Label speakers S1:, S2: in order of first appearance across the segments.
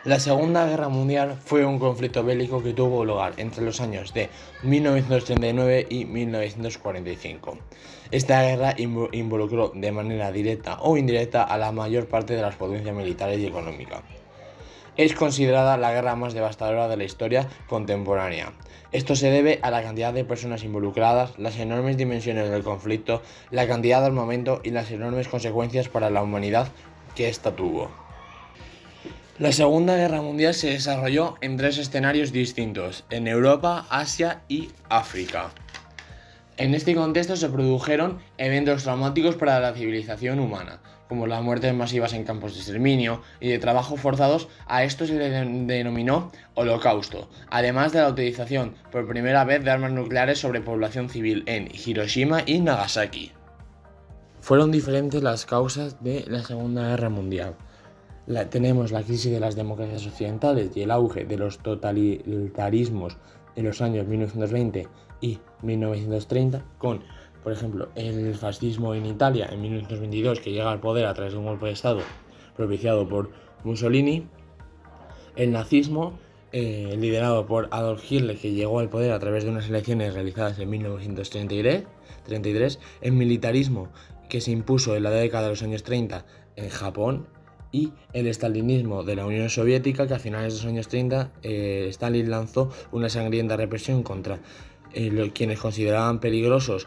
S1: La Segunda Guerra Mundial fue un conflicto bélico que tuvo lugar entre los años de 1939 y 1945. Esta guerra involucró de manera directa o indirecta a la mayor parte de las potencias militares y económicas. Es considerada la guerra más devastadora de la historia contemporánea. Esto se debe a la cantidad de personas involucradas, las enormes dimensiones del conflicto, la cantidad de armamento y las enormes consecuencias para la humanidad que ésta tuvo. La Segunda Guerra Mundial se desarrolló en tres escenarios distintos, en Europa, Asia y África. En este contexto se produjeron eventos traumáticos para la civilización humana, como las muertes masivas en campos de exterminio y de trabajo forzados. A esto se le denominó Holocausto, además de la utilización por primera vez de armas nucleares sobre población civil en Hiroshima y Nagasaki. Fueron diferentes las causas de la Segunda Guerra Mundial. Tenemos la crisis de las democracias occidentales y el auge de los totalitarismos en los años 1920 y 1930, con, por ejemplo, el fascismo en Italia en 1922, que llega al poder a través de un golpe de Estado propiciado por Mussolini, el nazismo, liderado por Adolf Hitler, que llegó al poder a través de unas elecciones realizadas en 1933, el militarismo, que se impuso en la década de los años 30 en Japón, y el estalinismo de la Unión Soviética, que a finales de los años 30 Stalin lanzó una sangrienta represión contra quienes consideraban peligrosos,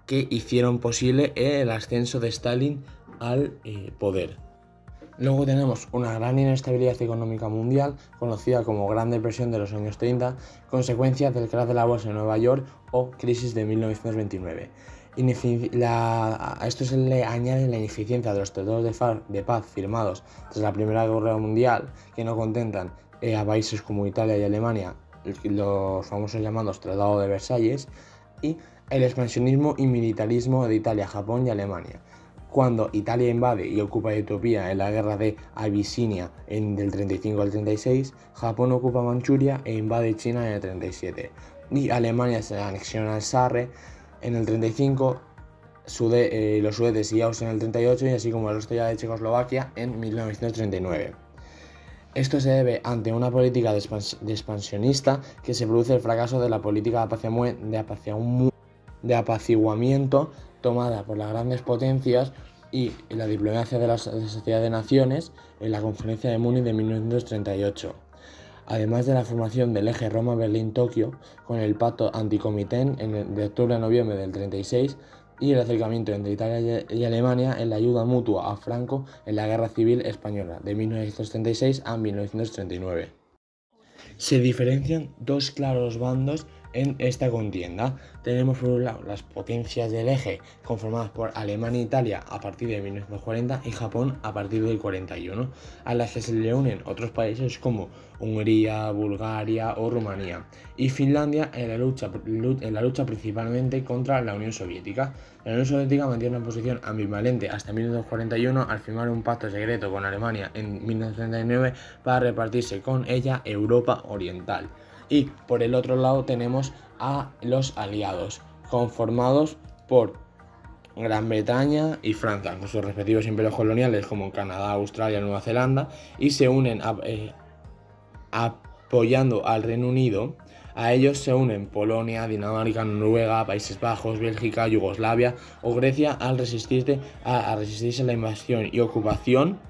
S1: que hicieron posible el ascenso de Stalin al poder. Luego tenemos una gran inestabilidad económica mundial, conocida como Gran Depresión de los años 30, consecuencia del crash de la bolsa de Nueva York o crisis de 1929. A esto se le añade la ineficiencia de los tratados de paz firmados tras la Primera Guerra Mundial, que no contentan a países como Italia y Alemania, los famosos llamados Tratados de Versalles, y el expansionismo y militarismo de Italia, Japón y Alemania. Cuando Italia invade y ocupa Etiopía en la guerra de Abisinia del 35 al 36, Japón ocupa Manchuria e invade China en el 37, y Alemania se anexiona al Sarre en el 35, los Sudetes y Austria en el 38, y así como el resto ya de Checoslovaquia en 1939. Esto se debe ante una política de expansionista, que se produce el fracaso de la política de apaciguamiento tomada por las grandes potencias y la diplomacia de la Sociedad de Naciones en la Conferencia de Múnich de 1938. Además de la formación del eje Roma-Berlín-Tokio con el pacto Anticomitén de octubre a noviembre del 36 y el acercamiento entre Italia y Alemania en la ayuda mutua a Franco en la Guerra Civil Española de 1936 a 1939. Se diferencian dos claros bandos en esta contienda. Tenemos por un lado las potencias del eje, conformadas por Alemania e Italia a partir de 1940 y Japón a partir del 41, a las que se le unen otros países como Hungría, Bulgaria o Rumanía, y Finlandia en la lucha principalmente contra la Unión Soviética. La Unión Soviética mantiene una posición ambivalente hasta 1941 al firmar un pacto secreto con Alemania en 1939 para repartirse con ella Europa Oriental. Y por el otro lado tenemos a los aliados, conformados por Gran Bretaña y Francia, con sus respectivos imperios coloniales como Canadá, Australia y Nueva Zelanda, y se unen apoyando al Reino Unido. A ellos se unen Polonia, Dinamarca, Noruega, Países Bajos, Bélgica, Yugoslavia o Grecia al resistirse a la invasión y ocupación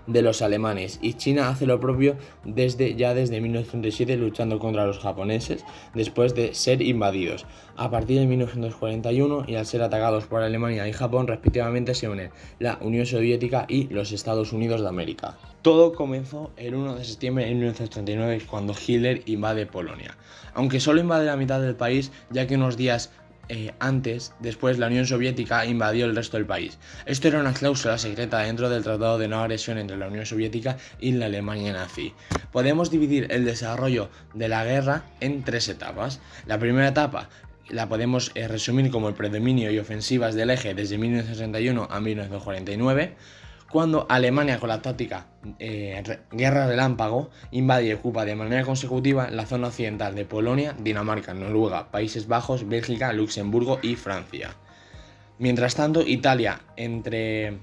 S1: de los alemanes, y China hace lo propio desde 1937, luchando contra los japoneses después de ser invadidos. A partir de 1941, y al ser atacados por Alemania y Japón respectivamente, se unen la Unión Soviética y los Estados Unidos de América. Todo comenzó el 1 de septiembre de 1939, cuando Hitler invade Polonia, aunque solo invade la mitad del país, ya que unos días después la Unión Soviética invadió el resto del país. Esto era una cláusula secreta dentro del Tratado de No Agresión entre la Unión Soviética y la Alemania nazi. Podemos dividir el desarrollo de la guerra en tres etapas. La primera etapa la podemos resumir como el predominio y ofensivas del eje desde 1961 a 1949, cuando Alemania, con la táctica Guerra Relámpago, invade y ocupa de manera consecutiva la zona occidental de Polonia, Dinamarca, Noruega, Países Bajos, Bélgica, Luxemburgo y Francia. Mientras tanto, Italia, entre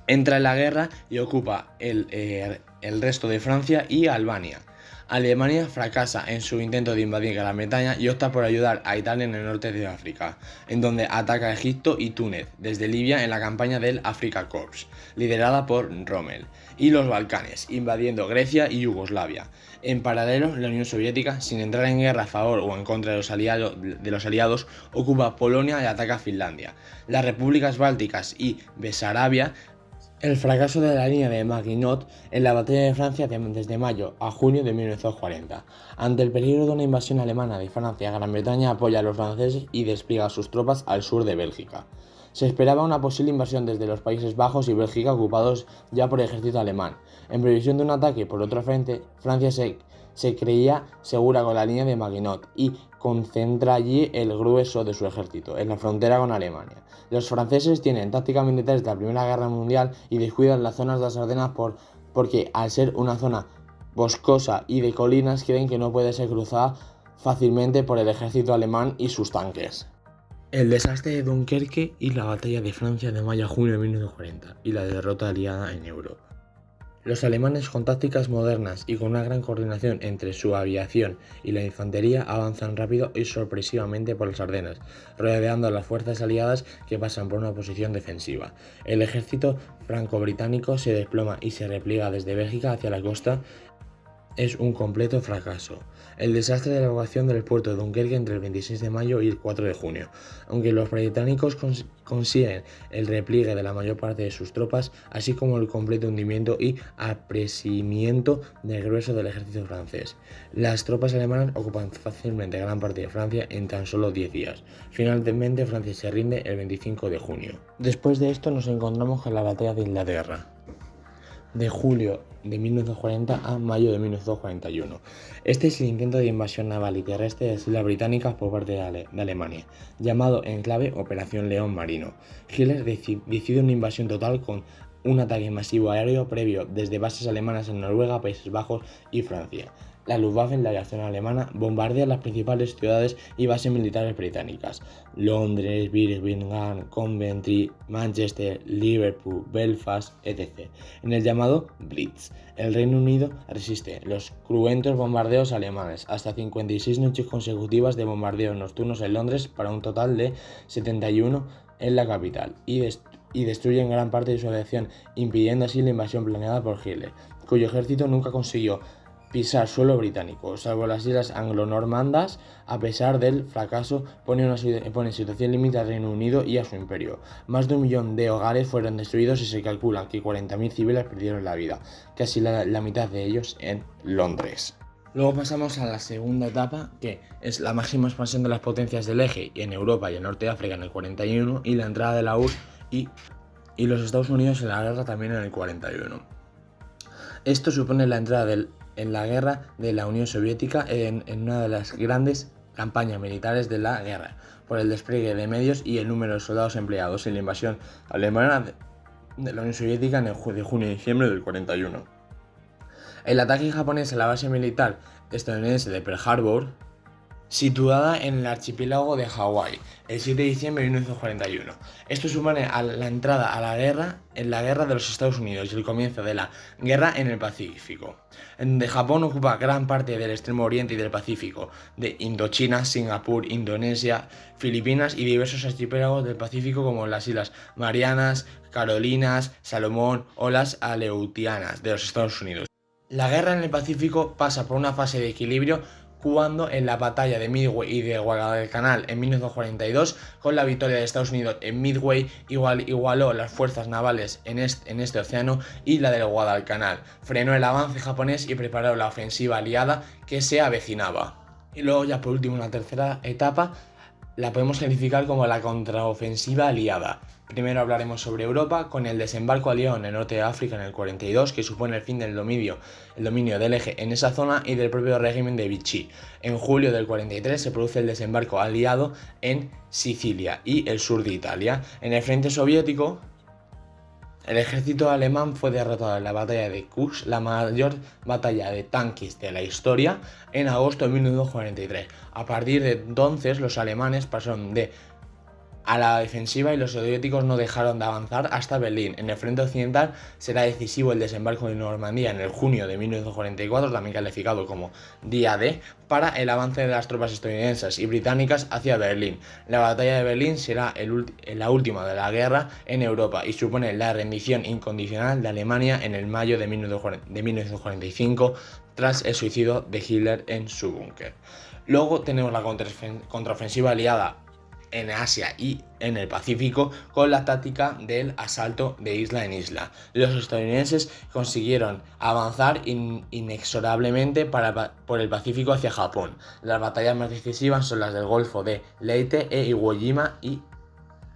S1: Entra en la guerra y ocupa el resto de Francia y Albania. Alemania fracasa en su intento de invadir Gran Bretaña y opta por ayudar a Italia en el norte de África, en donde ataca a Egipto y Túnez, desde Libia en la campaña del Afrika Korps, liderada por Rommel, y los Balcanes, invadiendo Grecia y Yugoslavia. En paralelo, la Unión Soviética, sin entrar en guerra a favor o en contra de los aliados, ocupa Polonia y ataca a Finlandia. Las repúblicas bálticas y Besarabia. El fracaso de la línea de Maginot en la batalla de Francia desde mayo a junio de 1940. Ante el peligro de una invasión alemana de Francia, Gran Bretaña apoya a los franceses y despliega sus tropas al sur de Bélgica. Se esperaba una posible invasión desde los Países Bajos y Bélgica ocupados ya por el ejército alemán. En previsión de un ataque por otro frente, Francia se creía segura con la línea de Maginot y concentra allí el grueso de su ejército, en la frontera con Alemania. Los franceses tienen tácticas militares de la Primera Guerra Mundial y descuidan las zonas de las Ardenas porque al ser una zona boscosa y de colinas creen que no puede ser cruzada fácilmente por el ejército alemán y sus tanques. El desastre de Dunkerque y la batalla de Francia de mayo a junio de 1940 y la derrota aliada en Europa. Los alemanes, con tácticas modernas y con una gran coordinación entre su aviación y la infantería, avanzan rápido y sorpresivamente por las Ardenas, rodeando a las fuerzas aliadas que pasan por una posición defensiva. El ejército franco-británico se desploma y se repliega desde Bélgica hacia la costa. Es un completo fracaso. El desastre de la evacuación del puerto de Dunkerque entre el 26 de mayo y el 4 de junio. Aunque los británicos consiguen el repliegue de la mayor parte de sus tropas, así como el completo hundimiento y apresamiento del grueso del ejército francés. Las tropas alemanas ocupan fácilmente gran parte de Francia en tan solo 10 días. Finalmente Francia se rinde el 25 de junio. Después de esto nos encontramos con la batalla de Inglaterra, de julio de 1940 a mayo de 1941. Este es el intento de invasión naval y terrestre de las islas británicas por parte de Alemania, llamado en clave Operación León Marino. Hitler decide una invasión total con un ataque masivo aéreo previo desde bases alemanas en Noruega, Países Bajos y Francia. La Luftwaffe, la aviación alemana, bombardea las principales ciudades y bases militares británicas: Londres, Birmingham, Coventry, Manchester, Liverpool, Belfast, etc. En el llamado Blitz, el Reino Unido resiste los cruentos bombardeos alemanes, hasta 56 noches consecutivas de bombardeos nocturnos en Londres para un total de 71 en la capital, y destruyen gran parte de su aviación, impidiendo así la invasión planeada por Hitler, cuyo ejército nunca consiguió pisar suelo británico, salvo las islas anglo-normandas. A pesar del fracaso, pone en situación límite al Reino Unido y a su imperio. Más de 1 millón de hogares fueron destruidos y se calcula que 40.000 civiles perdieron la vida, casi la mitad de ellos en Londres. Luego pasamos a la segunda etapa, que es la máxima expansión de las potencias del eje en Europa y el norte de África en el 41 y la entrada de la URSS y los Estados Unidos en la guerra también en el 41. Esto supone la entrada en la guerra de la Unión Soviética en una de las grandes campañas militares de la guerra, por el despliegue de medios y el número de soldados empleados en la invasión alemana de la Unión Soviética de junio y diciembre del 41. El ataque japonés a la base militar estadounidense de Pearl Harbor, situada en el archipiélago de Hawái, el 7 de diciembre de 1941. Esto supone la entrada a la guerra de los Estados Unidos y el comienzo de la guerra en el Pacífico, en donde Japón ocupa gran parte del extremo oriente y del Pacífico, de Indochina, Singapur, Indonesia, Filipinas y diversos archipiélagos del Pacífico como las Islas Marianas, Carolinas, Salomón o las Aleutianas de los Estados Unidos. La guerra en el Pacífico pasa por una fase de equilibrio cuando en la batalla de Midway y de Guadalcanal en 1942, con la victoria de Estados Unidos en Midway, igualó las fuerzas navales en este océano y la del Guadalcanal, frenó el avance japonés y preparó la ofensiva aliada que se avecinaba. Y luego ya por último, la tercera etapa la podemos calificar como la contraofensiva aliada. Primero hablaremos sobre Europa, con el desembarco aliado en el norte de África en el 42, que supone el fin del dominio del eje en esa zona y del propio régimen de Vichy. En julio del 43 se produce el desembarco aliado en Sicilia y el sur de Italia. En el frente soviético, el ejército alemán fue derrotado en la batalla de Kursk, la mayor batalla de tanques de la historia, en agosto de 1943. A partir de entonces, los alemanes pasaron de a la defensiva y los soviéticos no dejaron de avanzar hasta Berlín. En el frente occidental será decisivo el desembarco de Normandía en el junio de 1944, también calificado como Día D, para el avance de las tropas estadounidenses y británicas hacia Berlín. La batalla de Berlín será la última de la guerra en Europa y supone la rendición incondicional de Alemania en el mayo de 1945 tras el suicidio de Hitler en su búnker. Luego tenemos la contraofensiva aliada en Asia y en el Pacífico con la táctica del asalto de isla en isla. Los estadounidenses consiguieron avanzar inexorablemente por el Pacífico hacia Japón. Las batallas más decisivas son las del Golfo de Leyte e Iwo Jima, y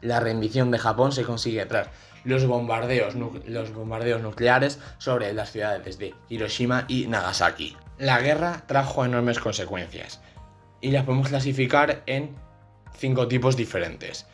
S1: la rendición de Japón se consigue tras los bombardeos nucleares sobre las ciudades de Hiroshima y Nagasaki. La guerra trajo enormes consecuencias y las podemos clasificar en 5 tipos diferentes.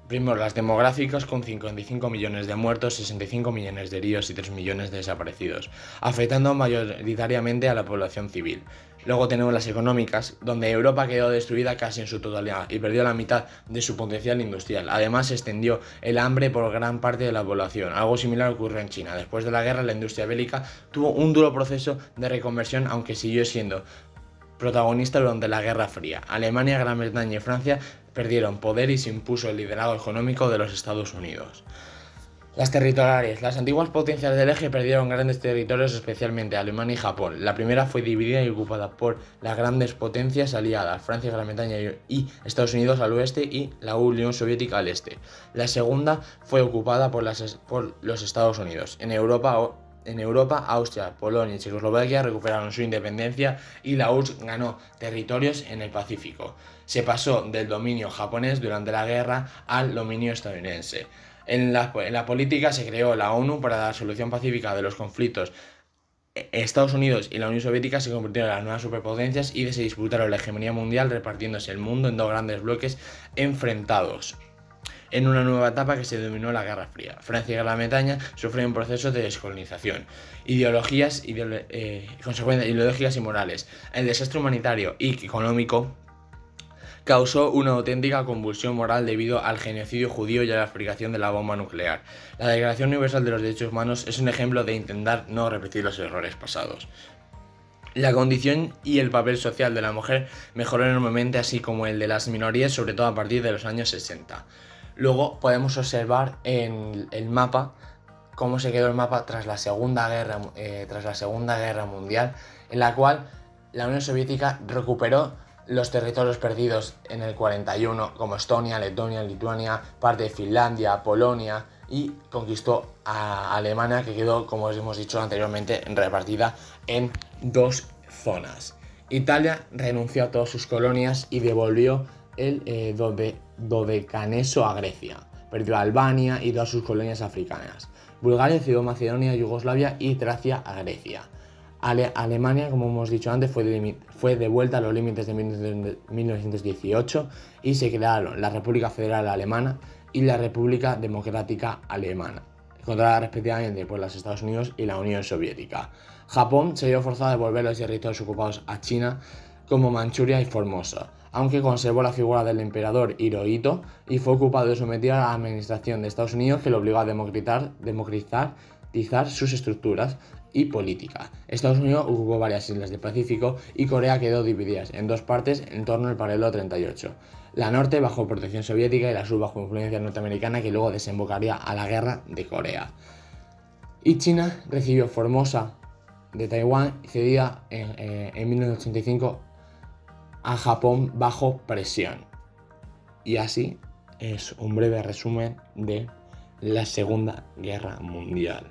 S1: Primero, las demográficas, con 55 millones de muertos, 65 millones de heridos y 3 millones de desaparecidos, afectando mayoritariamente a la población civil. Luego tenemos las económicas, donde Europa quedó destruida casi en su totalidad y perdió la mitad de su potencial industrial. Además, se extendió el hambre por gran parte de la población. Algo similar ocurrió en China. Después de la guerra, la industria bélica tuvo un duro proceso de reconversión, aunque siguió siendo protagonista durante la Guerra Fría. Alemania, Gran Bretaña y Francia perdieron poder y se impuso el liderazgo económico de los Estados Unidos. Las territoriales. Las antiguas potencias del eje perdieron grandes territorios, especialmente Alemania y Japón. La primera fue dividida y ocupada por las grandes potencias aliadas, Francia, Gran Bretaña y Estados Unidos al oeste y la Unión Soviética al este. La segunda fue ocupada por los Estados Unidos. En Europa, Austria, Polonia y Checoslovaquia recuperaron su independencia y la URSS ganó territorios en el Pacífico. Se pasó del dominio japonés durante la guerra al dominio estadounidense. En la política se creó la ONU para la solución pacífica de los conflictos. Estados Unidos y la Unión Soviética se convirtieron en las nuevas superpotencias y se disputaron la hegemonía mundial, repartiéndose el mundo en 2 grandes bloques enfrentados en una nueva etapa que se denominó la Guerra Fría. Francia y Gran Bretaña sufrieron un proceso de descolonización, ideológicas ideológicas y morales. El desastre humanitario y económico causó una auténtica convulsión moral debido al genocidio judío y a la fabricación de la bomba nuclear. La Declaración Universal de los Derechos Humanos es un ejemplo de intentar no repetir los errores pasados. La condición y el papel social de la mujer mejoró enormemente, así como el de las minorías, sobre todo a partir de los años 60. Luego podemos observar en el mapa cómo se quedó el mapa tras la Segunda Guerra Mundial, en la cual la Unión Soviética recuperó los territorios perdidos en el 41, como Estonia, Letonia, Lituania, parte de Finlandia, Polonia, y conquistó a Alemania, que quedó, como os hemos dicho anteriormente, repartida en 2 zonas. Italia renunció a todas sus colonias y devolvió el Dodecaneso a Grecia. Perdió a Albania y todas sus colonias africanas. Bulgaria cedió Macedonia, Yugoslavia y Tracia a Grecia. Alemania, como hemos dicho antes, fue devuelta a los límites de 1918 y se crearon la República Federal Alemana y la República Democrática Alemana, controladas respectivamente por los Estados Unidos y la Unión Soviética. Japón se vio forzado a devolver los territorios ocupados a China, como Manchuria y Formosa, aunque conservó la figura del emperador Hirohito y fue ocupado y sometido a la administración de Estados Unidos, que lo obligó a democratizar sus estructuras y política. Estados Unidos ocupó varias islas del Pacífico y Corea quedó divididas en 2 partes en torno al paralelo 38. La norte bajo protección soviética y la sur bajo influencia norteamericana, que luego desembocaría a la guerra de Corea. Y China recibió Formosa de Taiwán, cedida en 1985 a Japón bajo presión. Y así es un breve resumen de la Segunda Guerra Mundial.